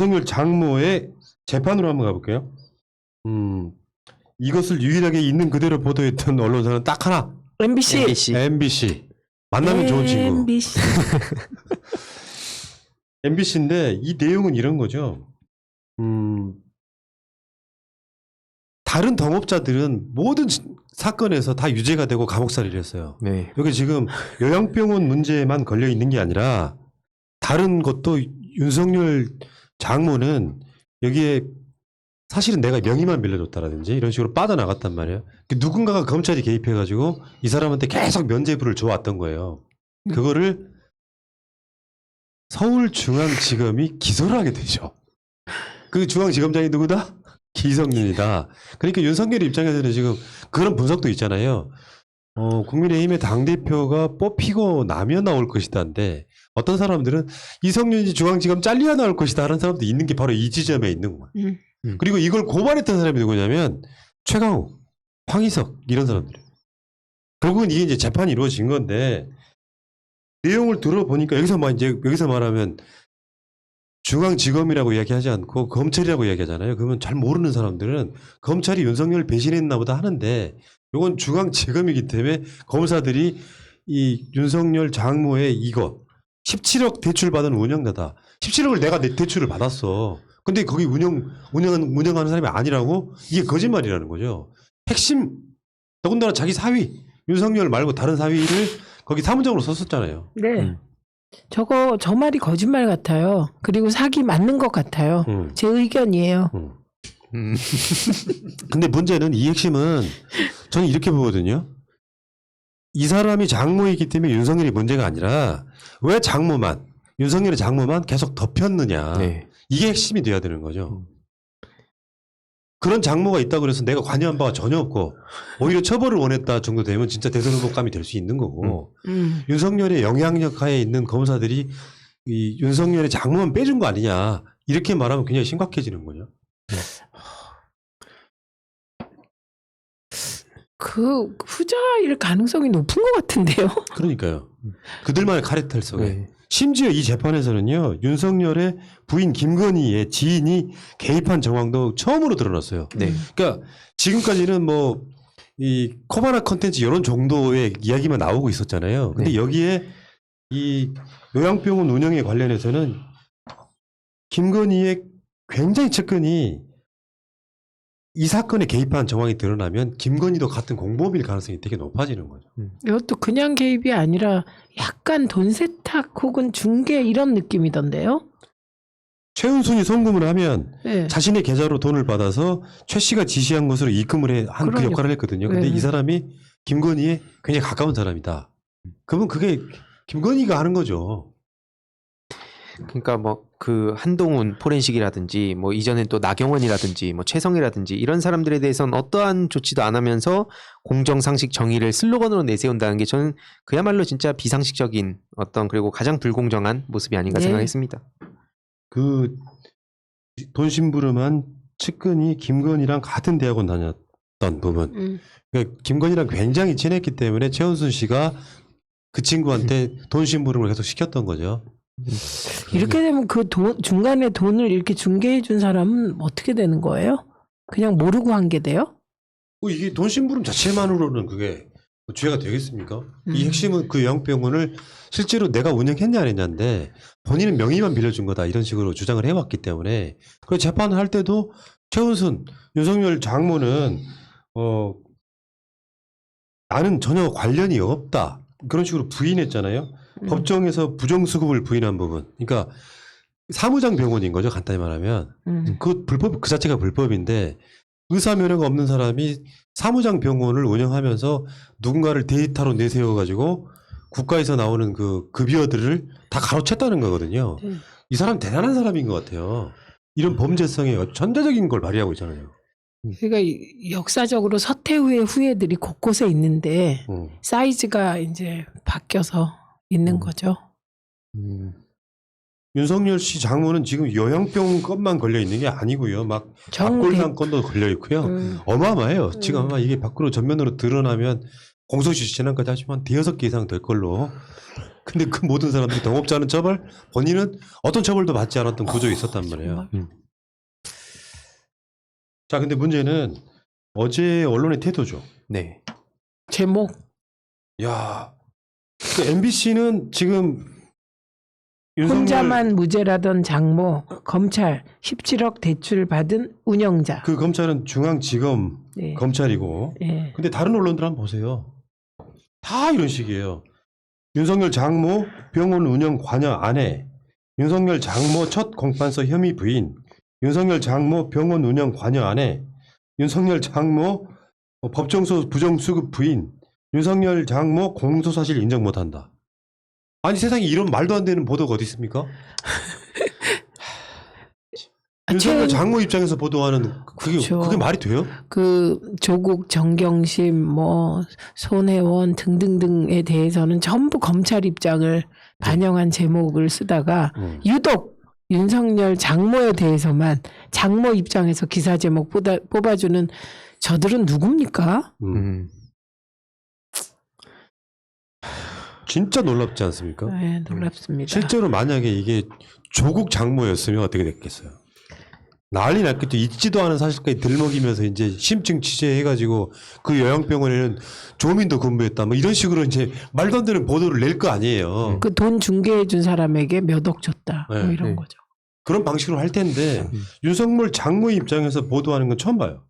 윤석열 장모의 재판으로 한번 가볼게요. 이것을 유일하게 있는 그대로 보도했던 언론사는 딱 하나. MBC. MBC. 만나면 좋은 친구. MBC. MBC인데 이 내용은 이런 거죠. 다른 동업자들은 모든 사건에서 다 유죄가 되고 감옥살이를 했어요. 네. 여기 지금 요양병원 문제만 걸려 있는 게 아니라 다른 것도 윤석열 장모는 여기에 사실은 내가 명의만 빌려줬다라든지 이런 식으로 빠져나갔단 말이에요. 누군가가 검찰이 개입해가지고 이 사람한테 계속 면죄부를 줘왔던 거예요. 그거를 서울중앙지검이 기소를 하게 되죠. 그 중앙지검장이 누구다? 기성윤이다. 그러니까 윤석열 입장에서는 지금 그런 분석도 있잖아요. 국민의힘의 당대표가 뽑히고 나면 나올 것이다인데 어떤 사람들은 이성윤이 중앙지검 잘려야 나올 것이다 하는 사람도 있는 게 바로 이 지점에 있는 거예요. 그리고 이걸 고발했던 사람이 누구냐면 최강욱, 황희석 이런 사람들이에요. 결국은 이게 이제 재판이 이루어진 건데 내용을 들어보니까 여기서 말하면 중앙지검이라고 이야기하지 않고 검찰이라고 이야기하잖아요. 그러면 잘 모르는 사람들은 검찰이 윤석열 배신했나 보다 하는데 이건 중앙지검이기 때문에 검사들이 이 윤석열 장모의 이거 17억 대출받은 운영자다. 17억을 내가 내 대출을 받았어. 근데 거기 운영하는 사람이 아니라고? 이게 거짓말이라는 거죠. 핵심, 더군다나 자기 사위, 윤석열 말고 다른 사위를 거기 사무장으로 썼었잖아요. 네. 저 말이 거짓말 같아요. 그리고 사기 맞는 것 같아요. 제 의견이에요. 근데 문제는 이 핵심은 저는 이렇게 보거든요. 이 사람이 장모이기 때문에 윤석열이 문제가 아니라 왜 윤석열의 장모만 계속 덮였느냐. 네. 이게 핵심이 돼야 되는 거죠. 그런 장모가 있다고 그래서 내가 관여한 바가 전혀 없고 오히려 처벌을 원했다 정도 되면 진짜 대선 후보감이 될 수 있는 거고 윤석열의 영향력 하에 있는 검사들이 이 윤석열의 장모만 빼준 거 아니냐 이렇게 말하면 굉장히 심각해지는 거죠. 그 후자일 가능성이 높은 것 같은데요. 그러니까요. 그들만의 카르텔 속에. 네. 심지어 이 재판에서는요. 윤석열의 부인 김건희의 지인이 개입한 정황도 처음으로 드러났어요. 네. 그러니까 지금까지는 뭐 이 코바나 컨텐츠 이런 정도의 이야기만 나오고 있었잖아요. 근데 네. 여기에 이 요양병원 운영에 관련해서는 김건희의 굉장히 측근이 이 사건에 개입한 정황이 드러나면 김건희도 같은 공범일 가능성이 되게 높아지는 거죠. 이것도 그냥 개입이 아니라 약간 돈 세탁 혹은 중개 이런 느낌이던데요. 최은순이 송금을 하면 네. 자신의 계좌로 돈을 받아서 최 씨가 지시한 것으로 입금을 한 그 역할을 했거든요. 근데 네. 이 사람이 김건희에 굉장히 가까운 사람이다. 그러면 그게 김건희가 하는 거죠. 그러니까 뭐 그 한동훈 포렌식이라든지 뭐 이전엔 또 나경원이라든지 뭐 최성이라든지 이런 사람들에 대해서는 어떠한 조치도 안 하면서 공정 상식 정의를 슬로건으로 내세운다는 게 저는 그야말로 진짜 비상식적인 어떤 그리고 가장 불공정한 모습이 아닌가 네. 생각했습니다. 그 돈 심부름한 측근이 김건희랑 같은 대학원 다녔던 부분. 그러니까 김건희랑 굉장히 친했기 때문에 최은순 씨가 그 친구한테 돈 심부름을 계속 시켰던 거죠. 이렇게 되면 그 중간에 돈을 이렇게 중개해 준 사람은 어떻게 되는 거예요? 그냥 모르고 한 게 돼요? 이게 돈 심부름 자체만으로는 그게 죄가 되겠습니까? 이 핵심은 그 요양병원을 실제로 내가 운영했냐 안 했냐인데 본인은 명의만 빌려준 거다 이런 식으로 주장을 해왔기 때문에 그 재판을 할 때도 최은순, 윤석열 장모는 나는 전혀 관련이 없다 그런 식으로 부인했잖아요. 법정에서 부정수급을 부인한 부분. 그러니까 사무장 병원인 거죠. 간단히 말하면. 그 자체가 불법인데 의사 면허가 없는 사람이 사무장 병원을 운영하면서 누군가를 데이터로 내세워가지고 국가에서 나오는 그 급여들을 다 가로챘다는 거거든요. 이 사람 대단한 사람인 것 같아요. 이런 범죄성의 전자적인 걸 발휘하고 있잖아요. 그러니까 역사적으로 서태후의 후예들이 곳곳에 있는데 사이즈가 이제 바뀌어서 있는 거죠. 윤석열 씨 장모는 지금 요양병원 건만 걸려 있는 게 아니고요. 막 박골당 건도 걸려 있고요. 어마어마해요. 지금 아마 이게 밖으로 전면으로 드러나면 공소시효 지난까지 하시면 한 5개 이상 될 걸로 근데 그 모든 사람들이 동업자 하는 처벌, 본인은 어떤 처벌도 받지 않았던 구조에 있었단 말이에요. 자, 근데 문제는 어제 언론의 태도죠. 네. 제목 야, 그 MBC는 지금 윤석열 혼자만 무죄라던 장모 검찰 17억 대출 받은 운영자. 그 검찰은 중앙지검 네. 검찰이고, 예. 근데 다른 언론들 한번 보세요. 다 이런 식이에요. 윤석열 장모 병원 운영 관여 아내, 윤석열 장모 첫 공판서 혐의 부인, 윤석열 장모 병원 운영 관여 아내, 윤석열 장모 법정소 부정수급 부인, 윤석열 장모 공소사실 인정 못한다. 아니 세상에 이런 말도 안 되는 보도가 어디 있습니까? 윤석열 장모 입장에서 보도하는 그렇죠. 그게 말이 돼요? 그 조국 정경심 뭐 손혜원 등등등에 대해서는 전부 검찰 입장을 반영한 제목을 쓰다가 유독 윤석열 장모에 대해서만 장모 입장에서 기사 제목 뽑아주는 저들은 누굽니까? 진짜 놀랍지 않습니까? 네, 놀랍습니다. 실제로 만약에 이게 조국 장모였으면 어떻게 됐겠어요? 난리 났겠죠. 있지도 않은 사실까지 들먹이면서 이제 심층 취재해가지고 그 요양병원에는 조민도 근무했다. 뭐 이런 식으로 이제 말도 안 되는 보도를 낼 거 아니에요. 그 돈 중개해 준 사람에게 몇 억 줬다. 뭐 네, 이런 네. 거죠. 그런 방식으로 할 텐데 윤석열 장모 입장에서 보도하는 건 처음 봐요.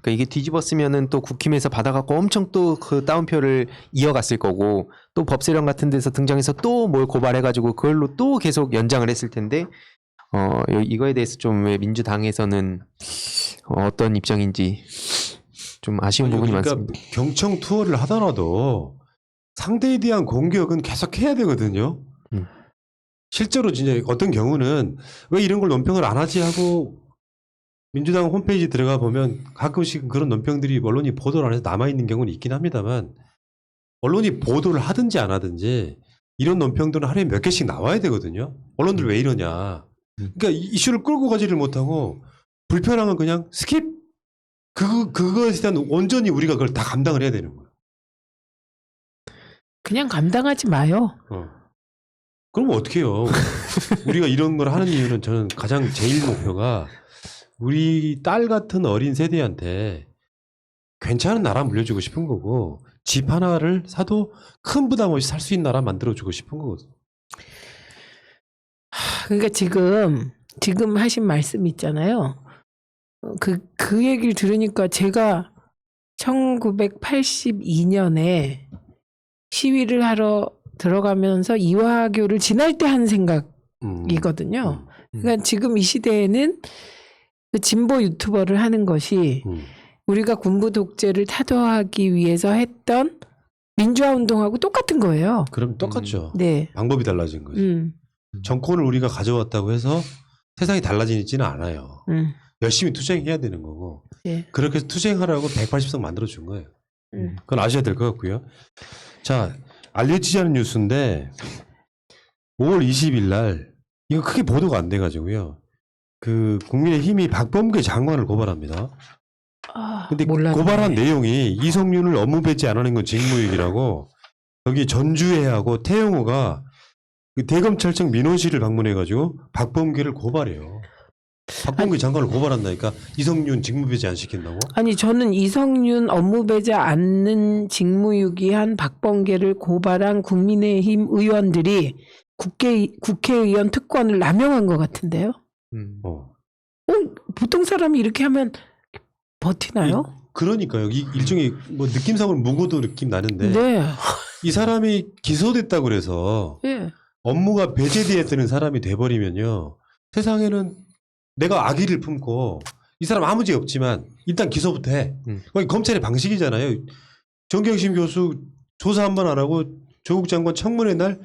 그러니까 이게 뒤집었으면은 또 국힘에서 받아갖고 엄청 또 그 다운표를 이어갔을 거고 또 법세령 같은 데서 등장해서 또 뭘 고발해가지고 그걸로 또 계속 연장을 했을 텐데 이거에 대해서 좀 왜 민주당에서는 어떤 입장인지 좀 아쉬운 부분이 그러니까 많습니다. 경청 투어를 하더라도 상대에 대한 공격은 계속 해야 되거든요. 실제로 진짜 어떤 경우는 왜 이런 걸 논평을 안 하지 하고 민주당 홈페이지 들어가 보면 가끔씩 그런 논평들이 언론이 보도를 안 해서 남아있는 경우는 있긴 합니다만 언론이 보도를 하든지 안 하든지 이런 논평들은 하루에 몇 개씩 나와야 되거든요. 언론들 왜 이러냐. 그러니까 이슈를 끌고 가지를 못하고 불편하면 그냥 스킵. 그거에 대한 온전히 우리가 그걸 다 감당을 해야 되는 거예요. 그냥 감당하지 마요. 그럼 어떻게 해요? 우리가 이런 걸 하는 이유는 저는 가장 제일 목표가 우리 딸 같은 어린 세대한테 괜찮은 나라 물려주고 싶은 거고 집 하나를 사도 큰 부담 없이 살 수 있는 나라 만들어주고 싶은 거거든요. 그러니까 지금 하신 말씀 있잖아요. 그 얘기를 들으니까 제가 1982년에 시위를 하러 들어가면서 이화교를 지날 때 한 생각이거든요. 그러니까 지금 이 시대에는 그 진보 유튜버를 하는 것이 우리가 군부 독재를 타도하기 위해서 했던 민주화 운동하고 똑같은 거예요. 그럼 똑같죠. 네. 방법이 달라진 거죠. 정권을 우리가 가져왔다고 해서 세상이 달라지지는 않아요. 열심히 투쟁해야 되는 거고 네. 그렇게 해서 투쟁하라고 180석 만들어준 거예요. 그건 아셔야 될 것 같고요. 자, 알려지지 않은 뉴스인데 5월 20일 날 이거 크게 보도가 안 돼가지고요. 그 국민의힘이 박범계 장관을 고발합니다. 근데 몰랐네. 고발한 내용이 이성윤을 업무 배제 안 하는 건 직무유기라고 여기 전주회하고 태영호가 그 대검찰청 민원실을 방문해가지고 박범계를 고발해요. 박범계 장관을 고발한다니까 이성윤 직무 배제 안 시킨다고? 아니 저는 이성윤 업무 배제 않는 직무유기한 박범계를 고발한 국민의힘 의원들이 국회의원 특권을 남용한 것 같은데요. 보통 사람이 이렇게 하면 버티나요? 그러니까요. 일종의 뭐 느낌상으로 무고도 느낌 나는데 네. 이 사람이 기소됐다고 그래서 네. 업무가 배제되었다는 사람이 돼버리면요. 세상에는 내가 악의를 품고 이 사람 아무 죄 없지만 일단 기소부터 해. 검찰의 방식이잖아요. 정경심 교수 조사 한 번 안 하고 조국 장관 청문회 날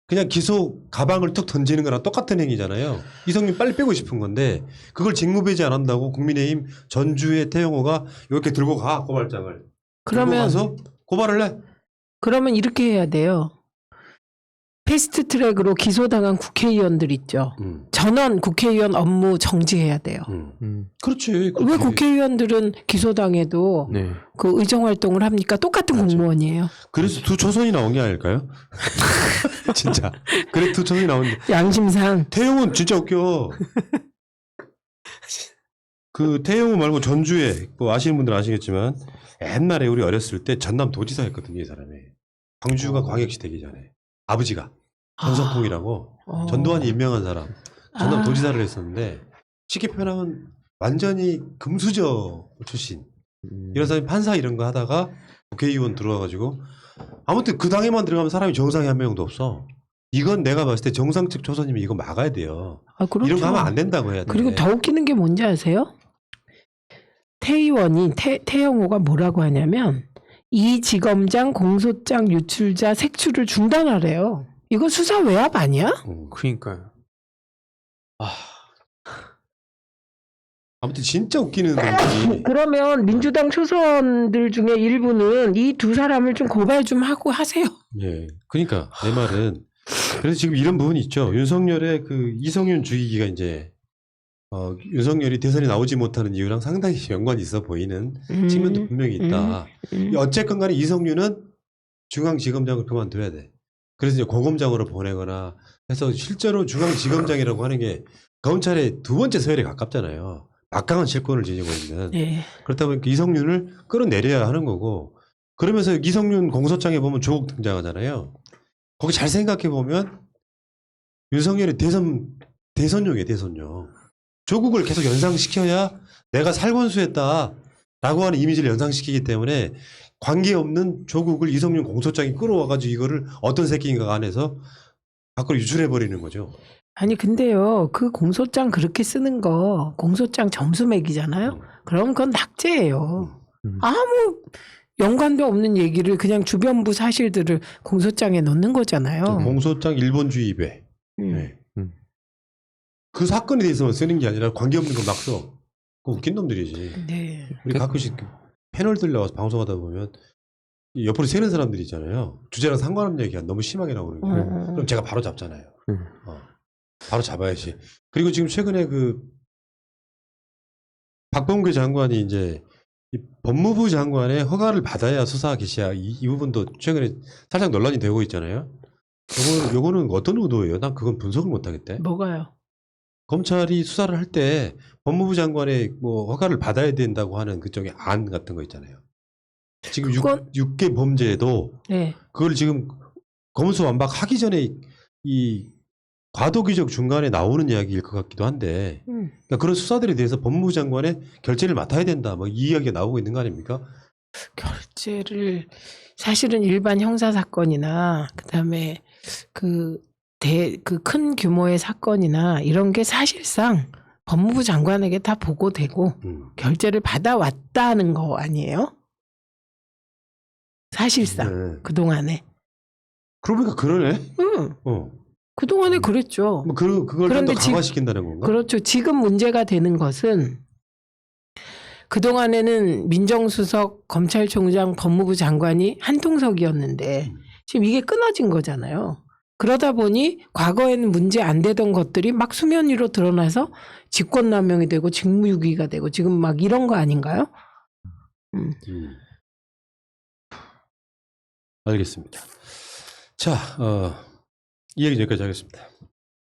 그냥 기소 가방을 툭 던지는 거랑 똑같은 행위잖아요. 이성윤 빨리 빼고 싶은 건데 그걸 직무배제 안 한다고 국민의힘 전주의 태영호가 이렇게 들고 가 고발장을. 그러면 들고 가서 고발을 해. 그러면 이렇게 해야 돼요. 패스트 트랙으로 기소당한 국회의원들 있죠. 전원 국회의원 업무 정지해야 돼요. 그렇지. 왜 그렇지. 국회의원들은 기소당해도 네. 그 의정 활동을 합니까? 똑같은 맞아. 공무원이에요. 그래서 두 초선이 나온 게 아닐까요? 진짜. 그래 두 초선이 나오는데 양심상. 태용은 진짜 웃겨. 그 태용은 말고 전주에 뭐 아시는 분들 아시겠지만 옛날에 우리 어렸을 때 전남 도지사 했거든요, 이 사람이. 광주가 광역시 되기 전에 아버지가 전석풍이라고 전두환이 임명한 사람 전남 도지사를 했었는데 쉽게 표현하면 완전히 금수저 출신. 이런 사람이 판사 이런 거 하다가 국회의원 들어와가지고 아무튼 그 당에만 들어가면 사람이 정상이 한 명도 없어. 이건 내가 봤을 때 정상적 초선이면 이거 막아야 돼요. 그렇죠. 이런 거 하면 안 된다고 해야 돼. 그리고 더 웃기는 게 뭔지 아세요? 태의원이 태영호가 뭐라고 하냐면 이 지검장 공소장 유출자 색출을 중단하래요. 이거 수사 외압 아니야? 그러니까요. 아무튼 진짜 웃기는 놈들이 그러면 민주당 초선들 중에 일부는 이 두 사람을 좀 고발 좀 하고 하세요. 예. 그러니까 내 말은 그래서 지금 이런 부분이 있죠. 윤석열의 그 이성윤 죽이기가 이제 윤석열이 대선에 나오지 못하는 이유랑 상당히 연관이 있어 보이는 측면도 분명히 있다. 어쨌건 간에 이성윤은 중앙지검장을 그만둬야 돼. 그래서 이제 고검장으로 보내거나 해서 실제로 중앙지검장이라고 하는 게 검찰의 두 번째 서열에 가깝잖아요. 막강한 실권을 지니고 있는. 네. 그렇다 보니까 이성윤을 끌어내려야 하는 거고 그러면서 이성윤 공소장에 보면 조국 등장하잖아요. 거기 잘 생각해 보면 윤석열이 대선용이에요, 대선용. 조국을 계속 연상시켜야 내가 살권수했다라고 하는 이미지를 연상시키기 때문에 관계없는 조국을 이성윤 공소장이 끌어와가지고 이거를 어떤 새끼인가 안에서 밖으로 유출해버리는 거죠. 아니 근데요 그 공소장 그렇게 쓰는 거 공소장 점수 매기잖아요. 그럼 그건 낙제예요. 아무 연관도 없는 얘기를 그냥 주변부 사실들을 공소장에 넣는 거잖아요. 공소장 일본주의 배. 네. 그 사건에 대해서만 쓰는 게 아니라 관계없는 거 막 써. 그 웃긴 놈들이지. 네. 우리 가끔씩 패널들 나와서 방송하다 보면 옆으로 새는 사람들 있잖아요. 주제랑 상관없는 얘기가 너무 심하게 나오는 거예요. 그럼 제가 바로 잡잖아요. 바로 잡아야지. 그리고 지금 최근에 그 박범계 장관이 이제 이 법무부 장관의 허가를 받아야 수사 개시야. 이 부분도 최근에 살짝 논란이 되고 있잖아요. 요거는 어떤 의도예요? 난 그건 분석을 못 하겠대. 뭐가요? 검찰이 수사를 할 때 법무부 장관의 뭐 허가를 받아야 된다고 하는 그쪽에 안 같은 거 있잖아요. 지금 그건... 6개 범죄도 네. 그걸 지금 검수 완박하기 전에 이 과도기적 중간에 나오는 이야기일 것 같기도 한데 그러니까 그런 수사들에 대해서 법무부 장관의 결재를 맡아야 된다. 뭐 이 이야기가 나오고 있는 거 아닙니까? 결재를 사실은 일반 형사 사건이나 그다음에 그 큰 규모의 사건이나 이런 게 사실상 법무부 장관에게 다 보고되고 결재를 받아왔다는 거 아니에요? 사실상 그동안에. 그러니까 그러네. 그동안에 그랬죠. 뭐 그걸 좀 더 강화시킨다는 건가? 그렇죠. 지금 문제가 되는 것은 그동안에는 민정수석, 검찰총장, 법무부 장관이 한 통석이었는데 지금 이게 끊어진 거잖아요. 그러다 보니 과거에는 문제 안 되던 것들이 막 수면 위로 드러나서 직권남용이 되고 직무유기가 되고 지금 막 이런 거 아닌가요? 알겠습니다. 자, 이 얘기 여기까지 하겠습니다.